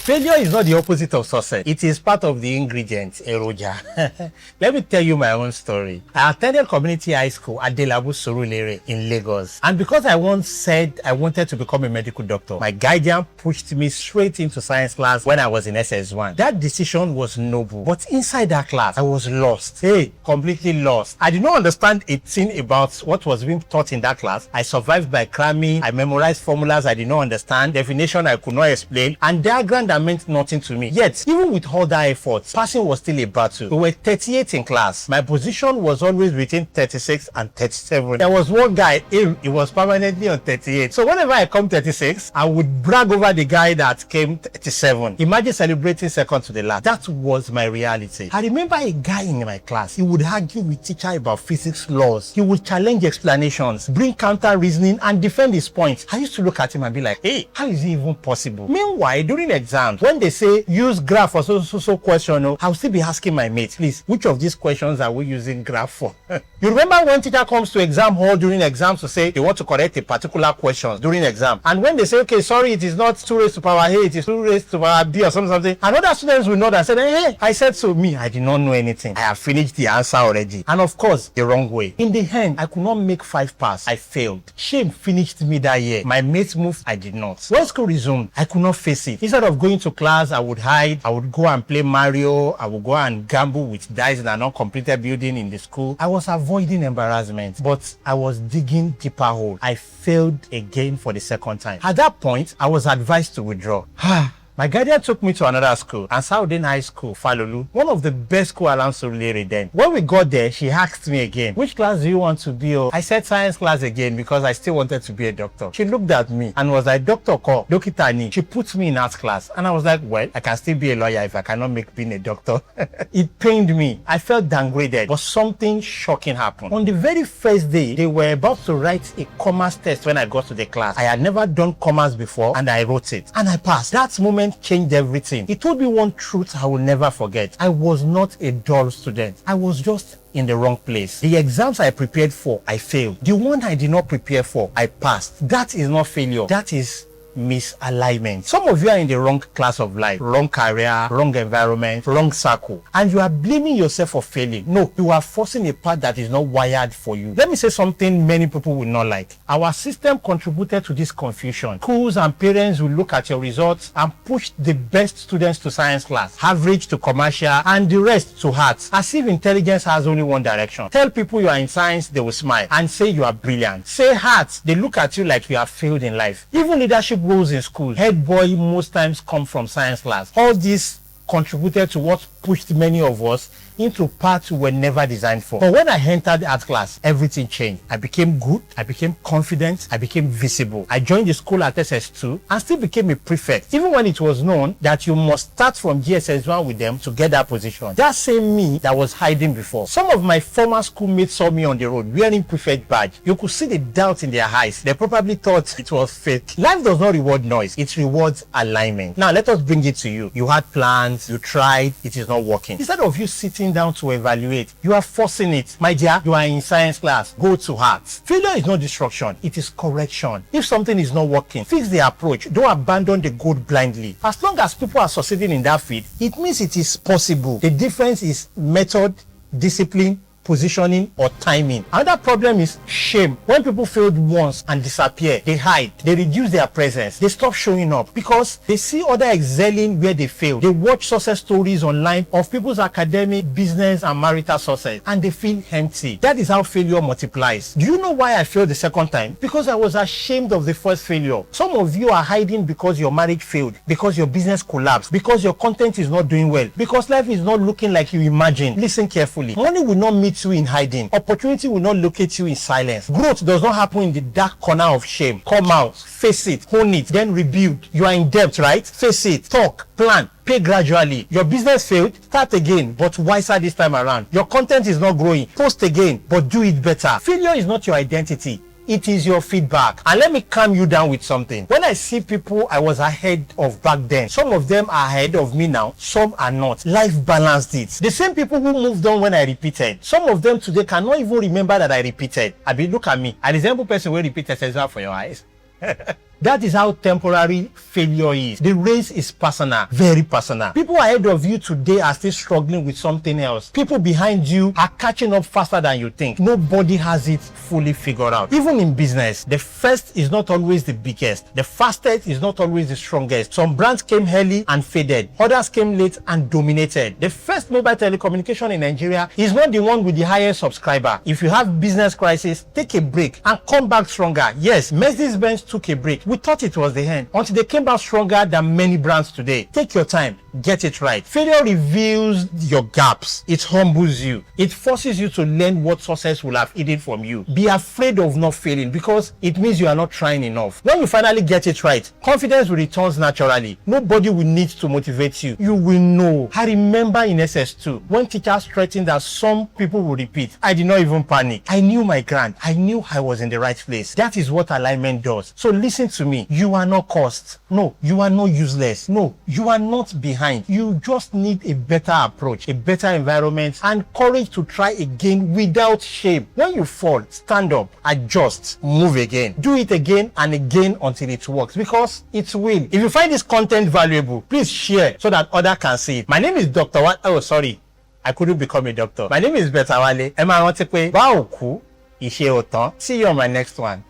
Failure is not the opposite of success. It is part of the ingredients, eroja. Let me tell you my own story. I attended community high school at Delabu Surulere in Lagos. And because I once said I wanted to become a medical doctor, my guardian pushed me straight into science class when I was in SS1. That decision was noble. But inside that class, I was lost. Hey, completely lost. I did not understand a thing about what was being taught in that class. I survived by cramming. I memorized formulas I did not understand, definition I could not explain, and diagram that meant nothing to me. Yet, even with all that effort, passing was still a battle. We were 38 in class. My position was always between 36 and 37. There was one guy, he was permanently on 38. So whenever I come 36, I would brag over the guy that came 37. Imagine celebrating second to the last. That was my reality. I remember a guy in my class. He would argue with teacher about physics laws. He would challenge explanations, bring counter reasoning, and defend his points. I used to look at him and be like, hey, how is it even possible? Meanwhile, during exams, when they say use graph for so question, I'll still be asking my mates, please, which of these questions are we using graph for? You remember when teacher comes to exam hall during exams to say they want to correct a particular question during exam, and when they say, okay, sorry, it is not 2 raised to power A, it is 2 raised to power B or something, and other students will nod and say, hey, I said so. Me, I did not know anything. I have finished the answer already, and of course, the wrong way. In the end, I could not make 5 pass. I failed. Shame finished me that year. My mates moved, I did not. When school resumed, I could not face it. Instead of going to class, I would hide. I would go and play Mario. I would go and gamble with dice in an uncompleted building in the school. I was avoiding embarrassment, but I was digging deeper hole. I failed again for the second time. At that point, I was advised to withdraw. My guardian took me to another school, Ansarudeen High School, Falolu, one of the best schools around Surulere then. When we got there, she asked me again, which class do you want to be? I said science class again because I still wanted to be a doctor. She looked at me and was like, Dr. Ko, Dokita ni. She put me in art class, and I was like, well, I can still be a lawyer if I cannot make being a doctor. It pained me. I felt downgraded, but something shocking happened. On the very first day, they were about to write a commerce test when I got to the class. I had never done commerce before, and I wrote it, and I passed. That moment changed everything. It told me one truth I will never forget. I was not a dull student. I was just in the wrong place. The exams I prepared for, I failed. The one I did not prepare for, I passed. That is not failure. That is misalignment. Some of you are in the wrong class of life, wrong career, wrong environment, wrong circle, and you are blaming yourself for failing. No, you are forcing a path that is not wired for you. Let me say something many people will not like. Our system contributed to this confusion. Schools and parents will look at your results and push the best students to science class, average to commercial, and the rest to arts, as if intelligence has only one direction. Tell people you are in science, they will smile and say you are brilliant. Say arts, they look at you like you have failed in life. Even leadership roles in school, head boy most times come from science class. All this contributed to what pushed many of us into paths we were never designed for. But when I entered art class, everything changed. I became good, I became confident, I became visible. I joined the school at SS2 and still became a prefect, even when it was known that you must start from GSS1 with them to get that position. That same me that was hiding before. Some of my former schoolmates saw me on the road wearing prefect badge. You could see the doubt in their eyes. They probably thought it was fake. Life does not reward noise, it rewards alignment. Now let us bring it to you. You had plans, you tried, it is not working. Instead of you sitting down to evaluate, you are forcing it. My dear, you are in science class, go to arts. Failure is not destruction, it is correction. If something is not working, fix the approach. Don't abandon the goal blindly. As long as people are succeeding in that field, it means it is possible. The difference is method, discipline, positioning, or timing. Another problem is shame. When people failed once and disappear, they hide, they reduce their presence, they stop showing up because they see others excelling where they failed. They watch success stories online of people's academic, business, and marital success, and they feel empty. That is how failure multiplies. Do you know why I failed the second time? Because I was ashamed of the first failure. Some of you are hiding because your marriage failed, because your business collapsed, because your content is not doing well, because life is not looking like you imagined. Listen carefully. Money will not meet you in hiding. Opportunity will not locate you in silence. Growth does not happen in the dark corner of shame. Come out, face it, own it, then rebuild. You are in debt, right? Face it, talk, plan, pay gradually. Your business failed, start again, but wiser this time around. Your content is not growing, post again, but do it better. Failure is not your identity. It is your feedback. And let me calm you down with something. When I see people I was ahead of back then, some of them are ahead of me now, some are not. Life balanced it. The same people who moved on when I repeated, some of them today cannot even remember that I repeated. I mean, look at me. I resemble person who repeated says that for your eyes. That is how temporary failure is. The race is personal, very personal. People ahead of you today are still struggling with something else. People behind you are catching up faster than you think. Nobody has it fully figured out. Even in business, the first is not always the biggest. The fastest is not always the strongest. Some brands came early and faded. Others came late and dominated. The first mobile telecommunication in Nigeria is not the one with the highest subscriber. If you have business crisis, take a break and come back stronger. Yes, Mercedes-Benz took a break. We thought it was the end until they came back stronger than many brands today. Take your time. Get it right. Failure reveals your gaps. It humbles you. It forces you to learn what success will have hidden from you. Be afraid of not failing because it means you are not trying enough. When you finally get it right, confidence will return naturally. Nobody will need to motivate you. You will know. I remember in SS2 when teachers threatened that some people will repeat. I did not even panic. I knew my ground. I knew I was in the right place. That is what alignment does. So listen to me. You are not cursed. No, you are not useless. No, you are not behind. You just need a better approach, a better environment, and courage to try again without shame. When you fall, stand up, adjust, move again. Do it again and again until it works, because it will. If you find this content valuable, please share so that others can see it. My name is Dr. I couldn't become a doctor. My name is Betawale. Emma Rotepe. See you on my next one.